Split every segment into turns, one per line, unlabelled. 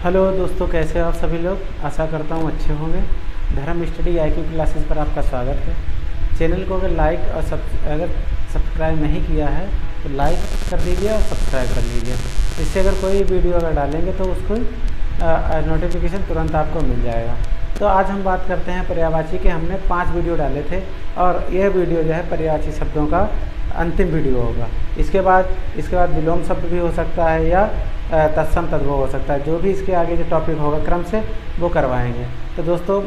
Hello दोस्तों, कैसे हो आप सभी लोग। आशा करता हूँ अच्छे होंगे। धर्म स्टडी IQ क्लासेस पर आपका स्वागत है। चैनल को अगर लाइक और अगर सब्सक्राइब नहीं किया है तो लाइक कर दीजिए और सब्सक्राइब कर लीजिए। इससे अगर कोई वीडियो अगर डालेंगे तो उसको नोटिफिकेशन तुरंत आपको मिल जाएगा। तो आज हम बात करते हैं पर्यायवाची के। हमने 5 वीडियो डाले थे और यह वीडियो जो है पर्यायवाची शब्दों का अंतिम वीडियो होगा। इसके बाद विलोम शब्द भी हो सकता है या तत्सम तद्भव हो सकता है। जो भी इसके आगे जो टॉपिक होगा क्रम से वो करवाएंगे। तो दोस्तों,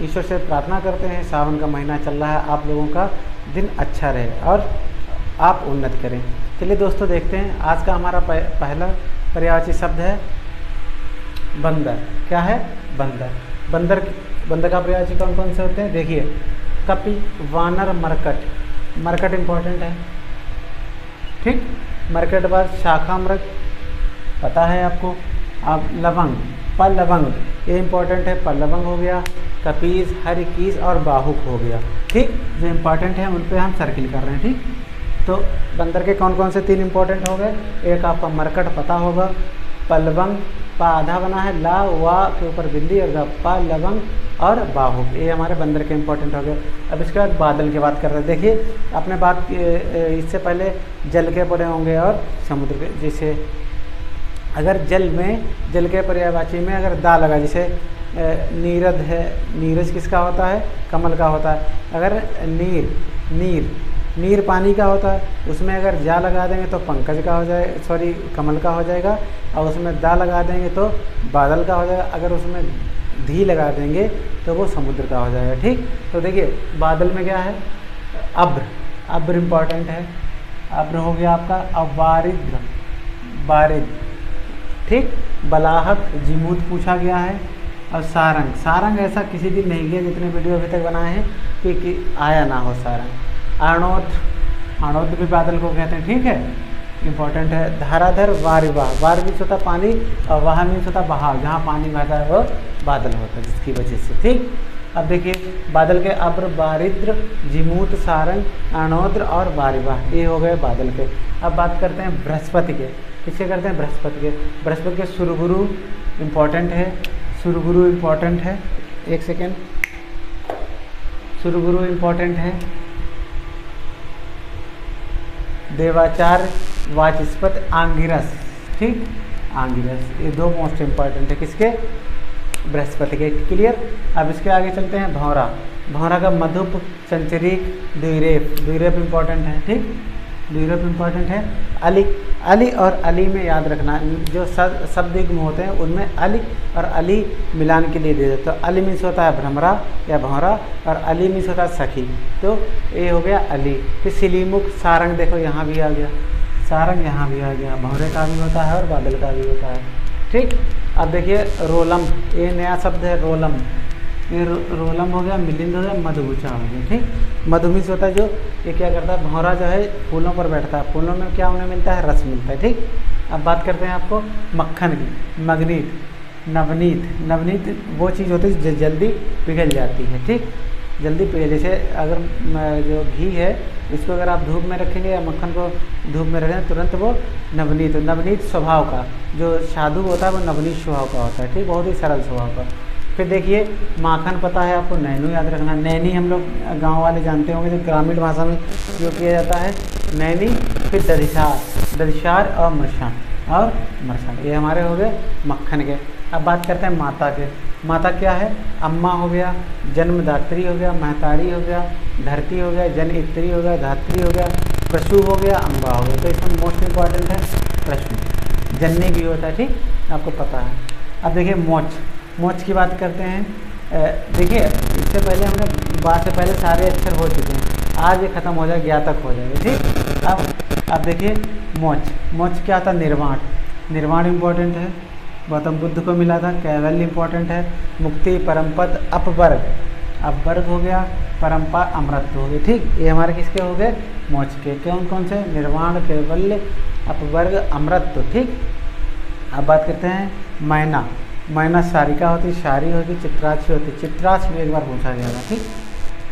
ईश्वर से प्रार्थना करते हैं, सावन का महीना चल रहा है, आप लोगों का दिन अच्छा रहे और आप उन्नति करें। चलिए दोस्तों, देखते हैं आज का हमारा पहला पर्यायवाची शब्द है बंदर। क्या है? बंदर। बंदर का पर्यायवाची कौन कौन से होते हैं? देखिए, कपि, वानर, मरकट। मरकट इम्पोर्टेंट है, ठीक। मरकट बाद शाखा मृग, पता है आपको। अब लवंग, पलवंग, ये इम्पोर्टेंट है। पलवंग हो गया, कपीस, हरिकीस और बाहुक हो गया, ठीक। जो इम्पोर्टेंट है उन पे हम सर्किल कर रहे हैं, ठीक। तो बंदर के कौन कौन से 3 इम्पोर्टेंट हो गए? एक आपका मरकट पता होगा, पलवंग, पा आधा बना है, ला वा के ऊपर बिंदी और प लवंग और बाहुक, ये हमारे बंदर के इम्पोर्टेंट हो गए। अब इसके बाद बादल की बात कर रहे हैं। देखिए, आपने बात इससे पहले जल के पढ़े होंगे और समुद्र के। जैसे अगर जल के पर्यायवाची में अगर दा लगा, जैसे नीरद है, नीरज किसका होता है? कमल का होता है। अगर नीर पानी का होता है, उसमें अगर जा लगा देंगे तो पंकज का हो जाए, सॉरी कमल का हो जाएगा। और उसमें दा लगा देंगे तो बादल का हो जाएगा। अगर उसमें धी लगा देंगे तो वो समुद्र का हो जाएगा, ठीक। तो देखिए, बादल में क्या है? अब्र इम्पॉर्टेंट है। अब्र हो गया आपका अवारिद, बारिद, ठीक। बलाहक, जिमूत पूछा गया है। और सारंग ऐसा किसी दिन नहीं गया जितने वीडियो अभी तक बनाए हैं कि आया ना हो सारंग। आणोद भी बादल को कहते हैं, ठीक है, इम्पोर्टेंट है। धाराधर, वारिवाह, वार मीन्स होता पानी और वाह मीन्स होता बहाव, जहाँ पानी बहता है वो बादल होता है, जिसकी वजह से, ठीक। अब देखिए, बादल के अब्र, बारिद्र, जिमूत, सारंग, आणोद्र और वारिवाह, ये हो गए बादल के। अब बात करते हैं बृहस्पति के। किससे करते हैं? बृहस्पति के सुरगुरु इम्पोर्टेंट है। एक सेकेंड, सुरगुरु इम्पोर्टेंट है। देवाचार्य, वाचस्पति, आंगिरस, ठीक। आंगिरस, ये 2 मोस्ट इम्पॉर्टेंट है किसके? बृहस्पति के। क्लियर। अब इसके आगे चलते हैं। भौरा का मधुप, चंचरीक, द्विरेफ इम्पॉर्टेंट है, ठीक। द्विरेफ इम्पॉर्टेंट है। अली और अली में याद रखना, जो शब्द युग्म होते हैं उनमें अली और अली मिलान के लिए दे देते। तो अली मीन्स होता है भ्रमरा या भौरा और अली मीन्स होता है सखी, तो ये हो गया अली। फिर सिलीमुख, सारंग, देखो यहाँ भी आ गया सारंग, यहाँ भी आ गया। भौरे का भी होता है और बादल का भी होता है, ठीक। अब देखिए, रोलम, ये नया शब्द है, रोलम। ये रोलम हो गया, मिलिंद हो गया, मधुगुचा हो गया, ठीक। मधुमिस होता है जो ये क्या करता है? भौरा जो है फूलों पर बैठता है, फूलों में क्या उन्हें मिलता है? रस मिलता है, ठीक। अब बात करते हैं आपको मक्खन की। मगनीत, नवनीत वो चीज़ होती है जो जल्दी पिघल जाती है, ठीक। जल्दी पिघल, जैसे अगर जो घी है इसको अगर आप धूप में रखेंगे या मक्खन को धूप में रखेंगे तुरंत वो नवनीत स्वभाव का, जो साधु होता है वो नवनीत स्वभाव का होता है, ठीक। बहुत ही सरल स्वभाव का। फिर देखिए, माखन पता है आपको, नैनू याद रखना। नैनी हम लोग गांव वाले जानते होंगे, जो ग्रामीण भाषा में जो किया जाता है, नैनी। फिर दधिसार और मरसान, ये हमारे हो गए मक्खन के। अब बात करते हैं माता के। माता क्या है? अम्मा हो गया, जन्मदात्री हो गया, महतारी हो गया, धरती हो गया, जनइत्री हो गया, धात्री हो गया, प्रसू हो गया, अम्बा हो गया। तो इसमें मोस्ट इम्पॉर्टेंट है प्रश्न। जननी भी होता है, ठीक, आपको पता है। अब देखिए, मोच की बात करते हैं। देखिए, इससे पहले हमने बात से पहले सारे अक्षर हो चुके हैं, आज ये खत्म हो जाए, ज्ञातक हो जाएगा, ठीक। अब देखिए, मोच क्या था? निर्वाण इम्पोर्टेंट है, गौतम बुद्ध को मिला था। कैवल्य इम्पोर्टेंट है। मुक्ति, परमपद, अपवर्ग हो गया, परम्पा, अमृत हो गया, ठीक। ये हमारे किसके हो गए? मोच के। कौन से? निर्वाण, कैवल्य, अपवर्ग, अमृत, ठीक। अब बात करते हैं मैना सारिका होती, शारी होती, चित्राक्ष होती। चित्राक्ष भी एक बार पूछा गया था, ठीक।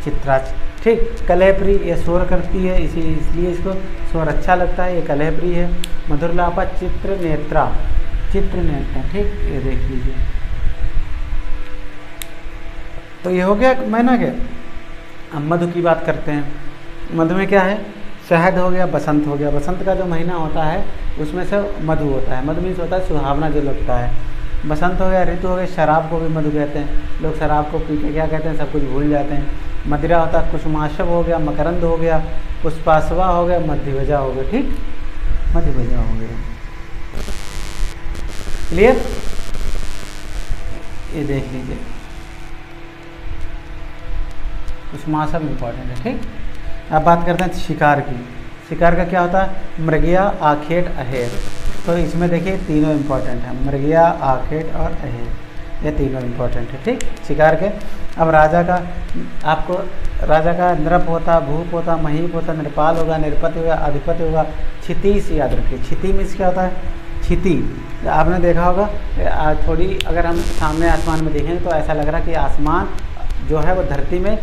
चित्राक्ष, ठीक। कलहप्री, ये शोर करती है, इसलिए इसको शोर अच्छा लगता है, ये कलहप्री है। मधुरलापा, चित्र नेत्रा, चित्रनेत्र, ठीक, ये देख लीजिए। तो ये हो गया महीना के। अब मधु की बात करते हैं। मधु में क्या है, शहद हो गया, बसंत हो गया। बसंत का जो महीना होता है उसमें से मधु होता है। मधु मीन्स होता है सुहावना जो लगता है। बसंत हो गया, ऋतु हो गया, शराब को भी मधु कहते हैं। लोग शराब को पी के क्या कहते हैं, सब कुछ भूल जाते हैं। मदिरा होता है, कुसुमाशव हो गया, मकरंद हो गया, पुष्पाशवा हो गया, मध्यवजा हो गया, ठीक, मध्यवजा हो गया। क्लियर, ये देख लीजिए, कुसुमाशव इंपॉर्टेंट है, ठीक। अब बात करते हैं शिकार की। शिकार का क्या होता है, मृगया, आखेट, अहेर। तो इसमें देखिए तीनों इंपॉर्टेंट है, मृगया, आखेट और अहेर, ये तीनों इंपॉर्टेंट है, ठीक, शिकार के। अब राजा का, आपको राजा का नृप होता, भूप होता, महीप होता, नृपाल होगा, नृपति होगा, अधिपति होगा, क्षितिज याद रखिए। क्षिति मीन्स क्या होता है, क्षिति, आपने देखा होगा थोड़ी, अगर हम सामने आसमान में देखें तो ऐसा लग रहा है कि आसमान जो है वो धरती में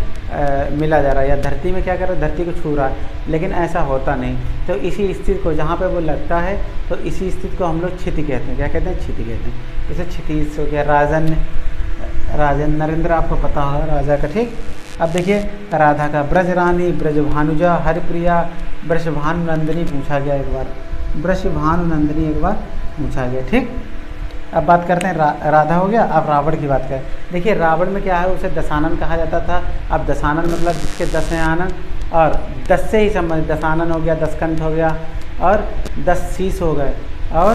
मिला जा रहा है, या धरती में क्या कर रहा है, धरती को छू रहा है, लेकिन ऐसा होता नहीं। तो इसी स्थिति को जहाँ पे वो लगता है, तो इसी स्थिति को हम लोग क्षिति कहते हैं। क्या कहते हैं, क्षिति कहते हैं। जैसे क्षितिज हो गया, राजन नरेंद्र, आपको पता होगा राजा का, ठीक। अब देखिए राधा का, ब्रज रानी, ब्रज भानुजा, हरिप्रिया, ब्रजभानु नंदिनी पूछा गया एक बार, ब्रजभानु नंदिनी एक बार पूछा गया, ठीक। अब बात करते हैं राधा हो गया। अब रावण की बात करें। देखिए रावण में क्या है, उसे दशानन कहा जाता था। अब दशानन मतलब जिसके 10 हैं आनन, और 10 से ही संबंधित, दशानन हो गया, 10 कंठ हो गया, और 10 शीश हो गए, और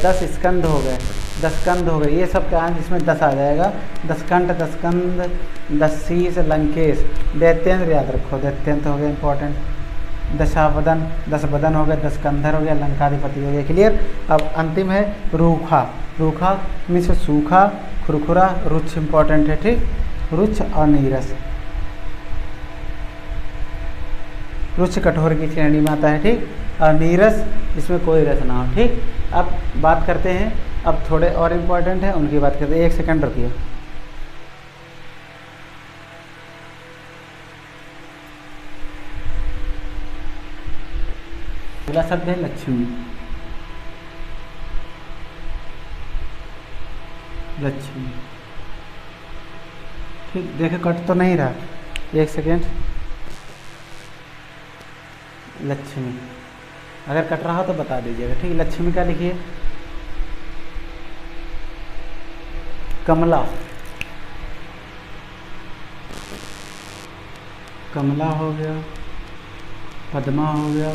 10 स्कंद हो गए, 10 कंध हो गए। ये सब क्या है, जिसमें 10 आ जाएगा, 10 कंठ, 10 कंध, 10 शीश, लंकेश, दैत्येंद्र याद रखो, दैत्येंद्र हो गया इंपॉर्टेंट, दशावदन, 10 बदन हो गए, 10 कंधर हो गया, लंकाधिपति हो गया, क्लियर। अब अंतिम है रूखा। रूखा मीन्स सूखा, खुरखुरा, रुच्छ इंपॉर्टेंट है, ठीक, रुच्छ और नीरस। रुच्छ कठोर की श्रेणी में आता है, ठीक, और नीरस जिसमें कोई रस ना हो, ठीक। अब बात करते हैं, अब थोड़े और इम्पोर्टेंट है उनकी बात करते हैं। 1 सेकंड रुकिए। अगला शब्द है लक्ष्मी। लक्ष्मी, ठीक, देखे कट तो नहीं रहा, 1 सेकेंड। लक्ष्मी, अगर कट रहा हो तो बता दीजिएगा, ठीक। लक्ष्मी का लिखिए, कमला, कमला हो गया, पद्मा हो गया,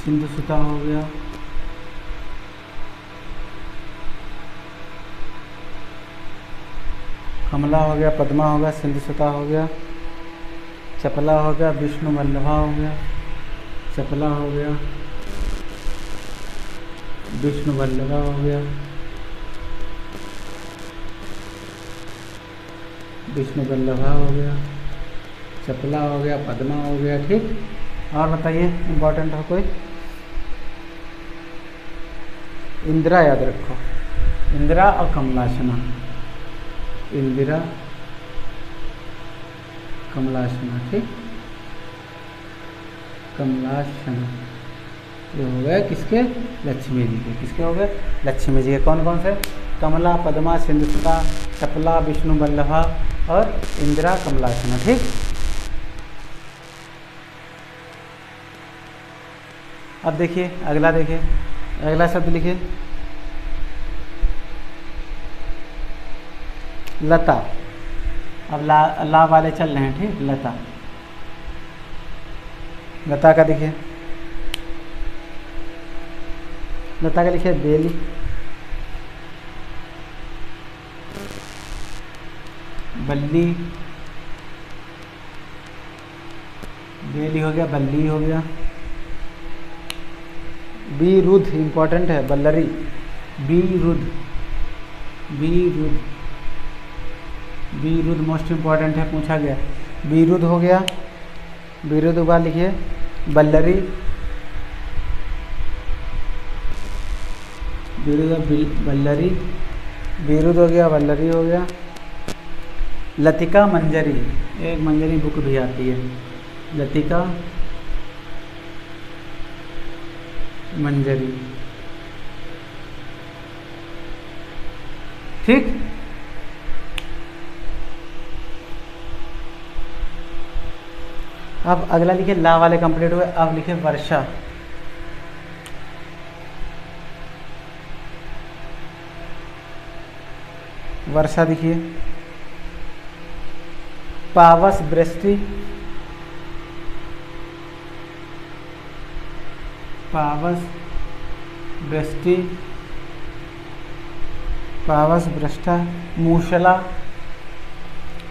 सिंधुसुता हो गया, कमला हो गया, पद्मा हो गया, सिंधुसुता हो गया, चपला हो गया, विष्णु वल्लभा हो गया, चपला हो गया, विष्णु वल्लभा हो गया, विष्णु वल्लभा हो गया, चपला हो गया, पद्मा हो गया, ठीक। और बताइए इम्पोर्टेंट हो कोई, इंदिरा याद रखो, इंदिरा और कमलासना, इंदिरा, कमलासना, ठीक, कमलासना। ये हो गए किसके, लक्ष्मी जी के। किसके हो गए, लक्ष्मी जी के। कौन कौन से, कमला, पद्मा, सिंधुसुता, चपला, विष्णु वल्लभा और इंदिरा, कमलासना, ठीक। अब देखिए अगला, देखिए अगला शब्द लिखिए, लता। अब ला वाले चल रहे हैं, ठीक, लता। लता का देखिए, लता का लिखिए बेली, बल्ली, बेली हो गया, बल्ली हो गया, बीरुद इंपॉर्टेंट है, बल्लरी, बीरुद, बीरुद, बीरुद मोस्ट इंपॉर्टेंट है, पूछा गया, बीरुद हो गया, बीरुद के बाद लिखिए बल्लरी, बीरुद, बल्लरी, बीरुद हो गया, बल्लरी हो गया, लतिका, मंजरी, एक मंजरी बुक भी आती है, लतिका, मंजरी। ठीक। अब अगला लिखिए, ला वाले कंप्लीट हुए, अब लिखिए वर्षा। वर्षा देखिए, पावस वृष्टि, पावस वृष्टि, पावस वृष्टा, मूसला,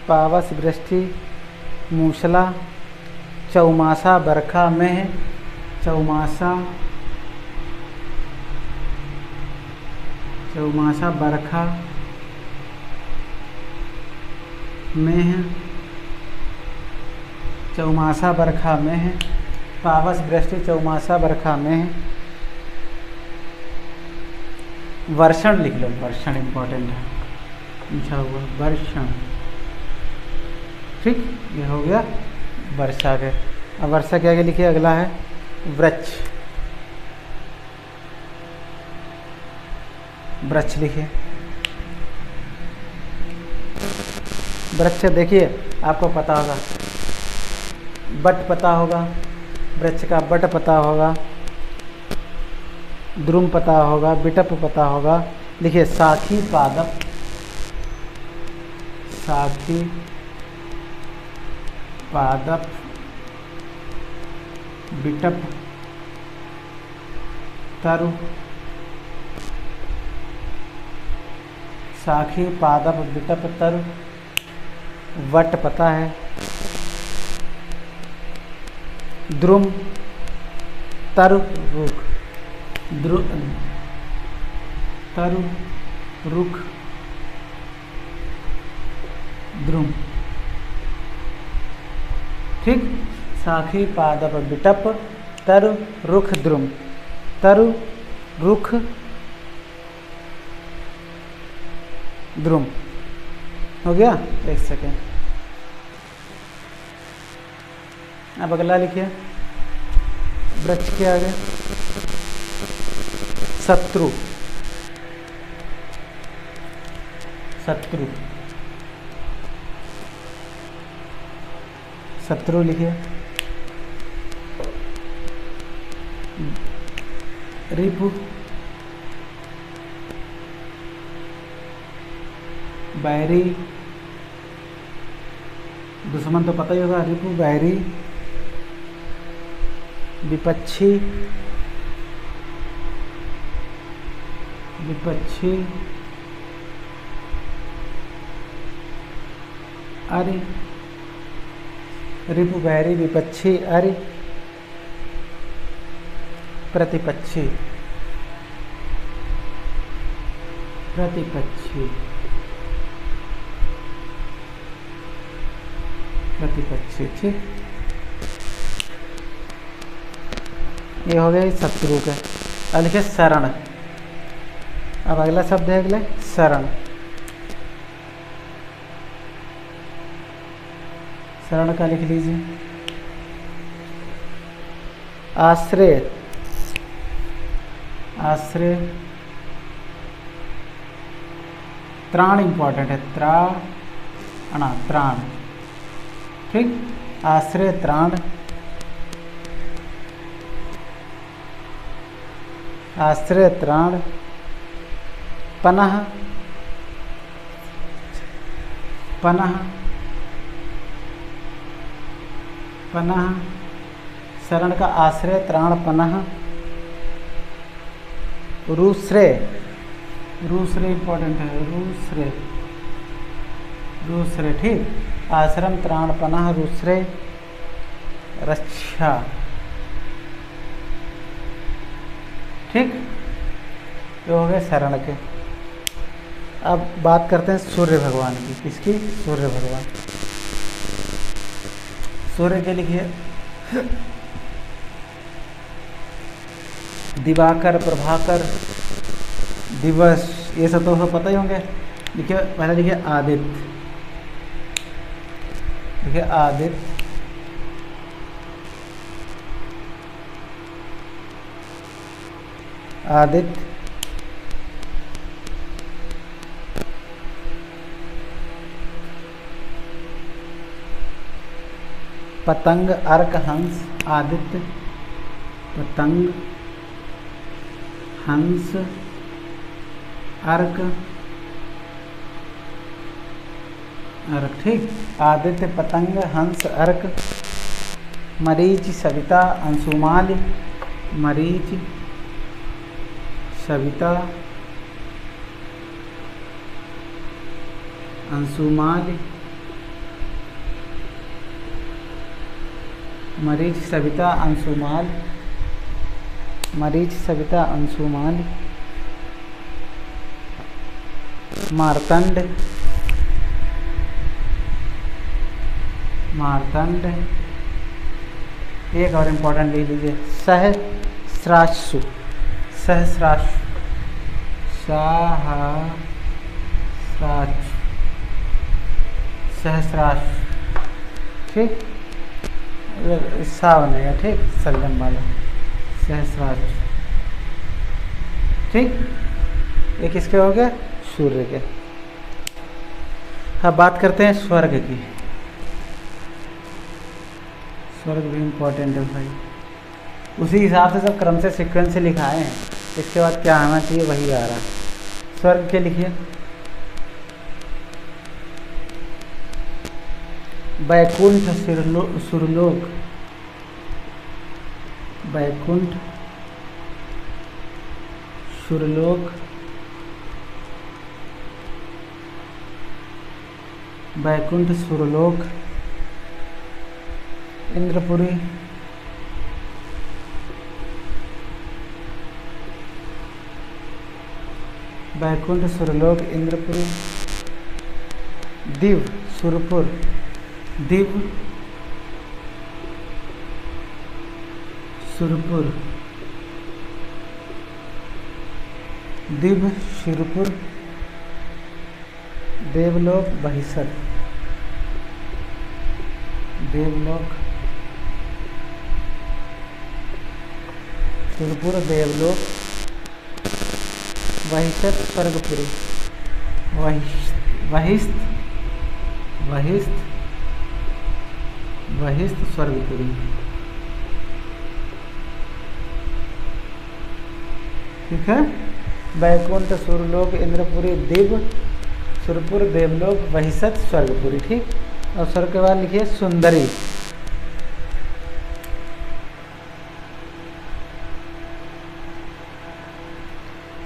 पावस वृष्टि, मूसला, चौमासा बरखा में, चौमासा, चौमासा बरखा में, चौमासा बरखा में, पावस वृष्टि चौमासा बरखा में। वर्षण लिख लो, वर्षण इंपॉर्टेंट है, लिखा हुआ वर्षण। ठीक, ये हो गया वर्षा के। अब वर्षा के आगे लिखिए, अगला है वृक्ष। वृक्ष लिखिए, वृक्ष देखिए, आपको पता होगा, बट पता होगा, वृक्ष का बट पता होगा, द्रुम पता होगा, बिटप पता होगा। लिखिए साखी पादप, साखी पादप, बिटप तरु, साखी पादप बिटप तरु। वट पता है, द्रुम तरु रुख, तरु रुख, द्रुम। ठीक, साखी पादप बिटप तरु रुख द्रुम, तरु रुख द्रुम। हो गया, एक सेकेंड। अब अगला लिखिए, वृक्ष के आगे शत्रु, शत्रु, शत्रु लिखिए, रिपु, बैरी, दुश्मन तो पता ही होगा, रिपु बैरी, विपक्षी, विपक्षी, अरे रिपु बैरी विपक्षी, अरे प्रतिपक्षी, प्रतिपक्षी, प्रतिपक्षी। ठीक, ये हो गया शत्रु के। अब लिखिए शरण। अब अगला शब्द है, अगले शरण। शरण का लिख लीजिए, आश्रय, आश्रय, त्राण इंपॉर्टेंट है, त्राण, त्राण। ठीक, आश्रय त्राण, आश्रय त्राण, पनह, पनह, पनह, शरण का आश्रय त्राण पनह। रूश्रय, रूश्रय इंपॉर्टेंट है, रूश्रय, रूश्रय। ठीक, आश्रम त्राण पनह रूश्रय, रक्षा। ठीक, ये हो गए शरण के। अब बात करते हैं सूर्य भगवान की। किसकी? सूर्य भगवान। सूर्य के लिखिए, दिवाकर, प्रभाकर, दिवस, ये सब तो पता ही होंगे। लिखिए, पहले लिखिए आदित्य, लिखिए आदित्य, आदित्य, पतंग, अर्क, हंस, आदित्य, पतंग, हंस, अर्क, अर्क, ठीक। आदित्य, पतंग, हंस, अर्क, मरीच, सविता, अंशुमाल, मरीच, सविता, अंशुमाल, मरीच, सविता, अंशुमाल, मरीच, सविता, अंशुमाल, मार्तंड, मार्तंड, एक और इम्पोर्टेंट ले लीजिए, सहस्राशु, सहस्राशु, सहस्राशु, ठीक, सा बनेगा, ठीक, सलगम वाला, सहस्राशु, ठीक। ये किसके हो गए? सूर्य के। अब बात करते हैं स्वर्ग की। स्वर्ग भी इम्पोर्टेंट है भाई, उसी हिसाब से सब क्रम से सीक्वेंस से लिखाए हैं। इसके बाद क्या आना चाहिए वही आ रहा। स्वर्ग के लिखिए, वैकुंठ, सुरलोक, वैकुंठ, सुरलोक, वैकुंठ, सुरलोक, इंद्रपुरी, वैकुंठ, सुरलोक, इंद्रपुरी, दिव, सुरपुर, दिव, सुरपुर, दिव, सुरपुर, देवलोक, बहिषत, देवलोक, सुरपुर, देवलोक, वहिषत, स्वर्गपुरी, वहिष्ठ, वहिष्ठ, वहिष्ठ, स्वर्गपुरी, ठीक है। वैकुंठ, सुरलोक, इंद्रपुरी, दिव, सुरपुर, देवलोक, वहिषत, स्वर्गपुरी, ठीक। और स्वर्ग के बाद लिखिए सुंदरी,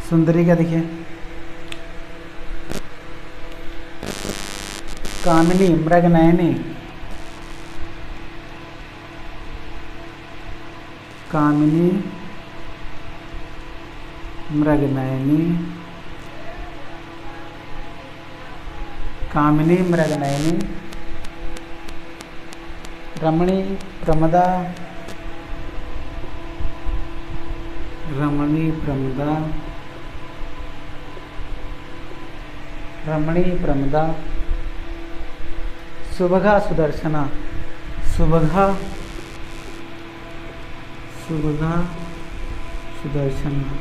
सुंदरी का देखिए, कामिनी, मृगनयनी, कामिनी, मृगनयनी, कामिनी, मृगनयनी, रमणी, प्रमदा, रमणी, प्रमदा, रमणी, प्रमदा, सुभगा, सुदर्शना, सुभगा, सुभगा, सुदर्शना,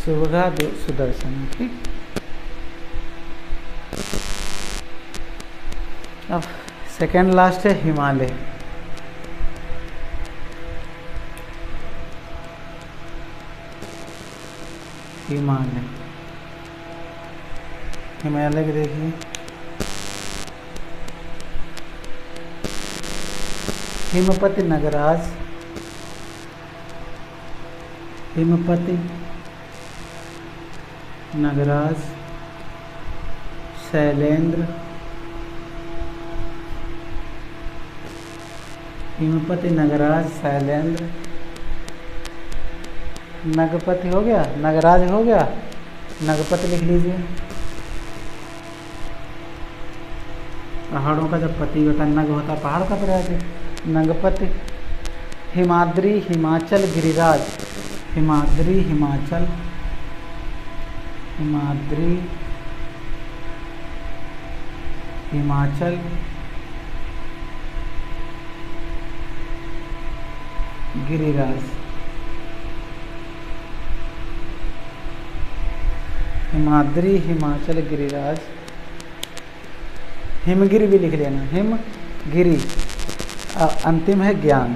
सुभगा, सुदर्शना, ठीक। अब सेकेंड लास्ट है हिमालय, हिमालय, हिमालय के देखिए, हिमपति, नगराज, हिमपति, नगराज, शैलेंद्र, हिमपति, नगराज, शैलेंद्र, नगपति हो गया, नगराज हो गया, नगपति लिख लीजिए। पहाड़ों का जब पति होता नग होता पहाड़ का प्रयास, नगपति। हिमाद्री, हिमाचल, गिरिराज, हिमाद्री, हिमाचल, हिमाद्री, हिमाचल, गिरिराज, हिमाद्री, हिमाचल, गिरिराज, हिमगिरी भी लिख लेना, हिमगिरी। अंतिम है ज्ञान,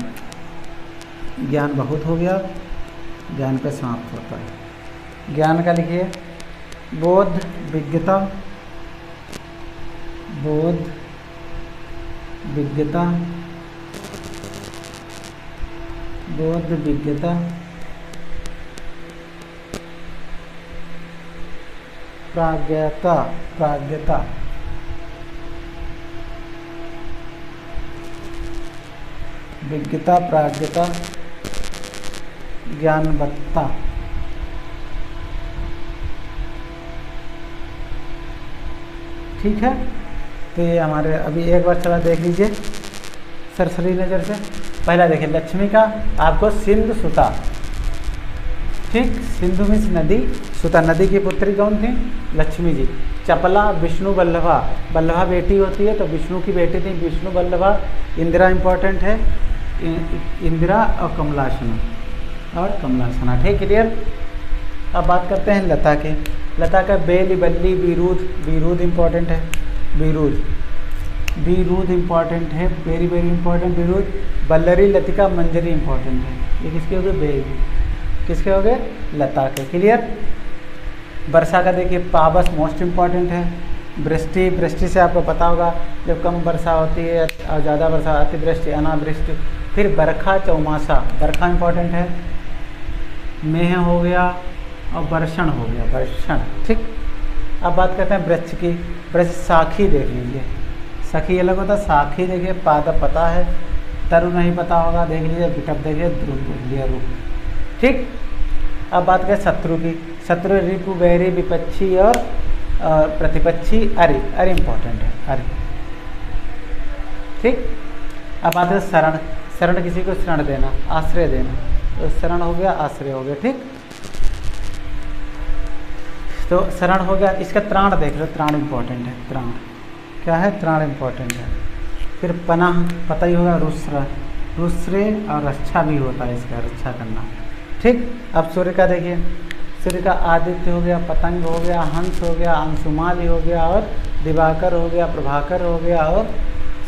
ज्ञान बहुत हो गया, ज्ञान पे समाप्त होता है। ज्ञान का लिखिए बोध विज्ञता, बोध विज्ञता, बोध विज्ञता, प्राज्ञता, प्राज्ञता, विज्ञता, प्राज्ञता, ज्ञानवत्ता। ठीक है, तो ये हमारे अभी एक बार चला देख लीजिए सरसरी नज़र से। पहला देखिए लक्ष्मी का आपको सिंधु सुता, ठीक, सिंधु मीन्स नदी, सुता नदी की पुत्री कौन थी? लक्ष्मी जी। चपला विष्णु वल्लभा, वल्लभा बेटी होती है तो विष्णु की बेटी थी विष्णु वल्लभा। इंदिरा इम्पोर्टेंट है, इंदिरा और कमलासना, ठीक, क्लियर। अब बात करते हैं लता के। लता का बेली, बल्ली, विरूध, विरूध इम्पोर्टेंट है, विरूध, विरूध इम्पॉर्टेंट है, very very important विरूध। Ballari, Latika, मंजरी इम्पॉर्टेंट है। ये किसके हो गए? बेल, किसके हो गए? लता के, क्लियर। वर्षा का देखिए पाबस मोस्ट इम्पॉर्टेंट है। वृष्टि, वृष्टि से आपको पता होगा जब कम वर्षा होती है और ज़्यादा वर्षा, अतिवृष्टि, अनावृष्टि। फिर बरखा, चौमासा, बरखा इम्पॉर्टेंट है। मेह हो गया और वर्षण हो गया, वर्षण, ठीक। अब बात करते हैं वृक्ष की। वृक्ष साखी देख लीजिए, सखी अलग होता है, साखी देखिए, पादप पता है, तरु नहीं पता होगा, देख लीजिए, विटप देखिए, ध्रुव देख लिया, रूप, ठीक। अब बात करें शत्रु की। शत्रु रिपु, बैरी, विपक्षी और प्रतिपक्षी, अरि, अरि इम्पोर्टेंट है, अरि, ठीक। अब बात करें शरण। शरण किसी को शरण देना, आश्रय देना, तो शरण हो गया, आश्रय हो गया, ठीक। तो शरण हो गया। इसका त्राण देख लो, त्राण इम्पोर्टेंट है, त्राण क्या है? त्राण इम्पोर्टेंट है। फिर पनाह, पता ही होगा, रुस्र, रुस्रे और रक्षा भी होता है इसका, रक्षा करना, ठीक। अब सूर्य का देखिए, सूर्य का आदित्य हो गया, पतंग हो गया, हंस हो गया, अंशुमाली हो गया और दिवाकर हो गया, प्रभाकर हो गया और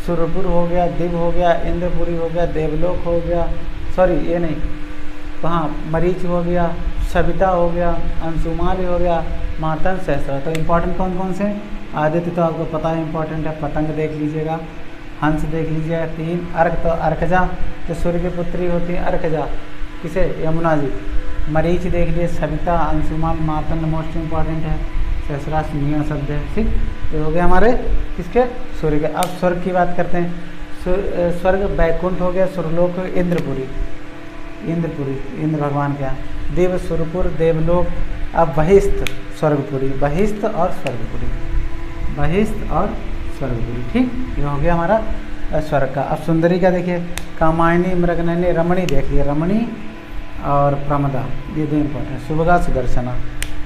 सुरपुर हो गया, दिव हो गया, इंद्रपुरी हो गया, देवलोक हो गया, सॉरी ये नहीं, वहाँ मरीच हो गया, सविता हो गया, अंशुमाली हो गया, मातन, सहस्र। तो इम्पोर्टेंट कौन कौन से? आदित्य तो आपको पता है इम्पोर्टेंट है, पतंग देख लीजिएगा, हंस देख लीजिएगा, 3। अर्क तो अर्कजा, जो सूर्य की पुत्री होती है, अर्कजा, किसे? यमुना जी। मरीच देख लिए, सविता, अंशुमान, मातन मोस्ट इम्पॉर्टेंट है, सहस्रास मियाँ शब्द है, ठीक। ये हो गए हमारे किसके? सूर्य के। अब स्वर्ग की बात करते हैं। स्वर्ग बैकुंठ हो गया, सुरलोक, इंद्रपुरी, इंद्रपुरी, इंद्र भगवान के यहाँ। देव, सुरपुर, देवलोक। अब बहिस्थ, स्वर्गपुरी, बहिस्थ और स्वर्गपुरी, बहिस्थ और स्वर्गपुरी, ठीक। ये हो गया हमारा स्वर्ग का। अब सुंदरी का देखिए, कामायनी, मृगनयनी, रमणी देख लिया, रमणी और प्रमदा, ये दो इम्पोर्टेंट। सुभगा, सुदर्शना।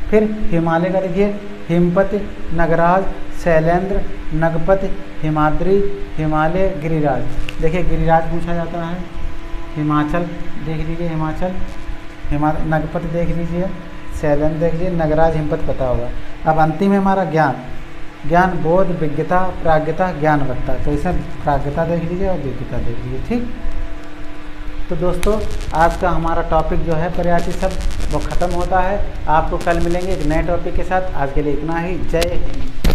फिर हिमालय का देखिए, हिमपति, नगराज, शैलेंद्र, नगपति, हिमाद्री, हिमालय, गिरिराज। देखिए गिरिराज पूछा जाता है, हिमाचल देख लीजिए, हिमाचल, नगपति देख लीजिए, शैलेंद्र देख लीजिए, नगराज, हिमपत पता होगा। अब अंतिम है हमारा ज्ञान। ज्ञान बोध, विज्ञता, प्राज्ञता, ज्ञानवत्ता। तो इसमें प्राज्ञता देख लीजिए और विज्ञता देख लीजिए, ठीक। तो दोस्तों आज का हमारा टॉपिक जो है पर्यायवाची शब्द वो ख़त्म होता है। आपको कल मिलेंगे एक नए टॉपिक के साथ। आज के लिए इतना ही। जय हिंद।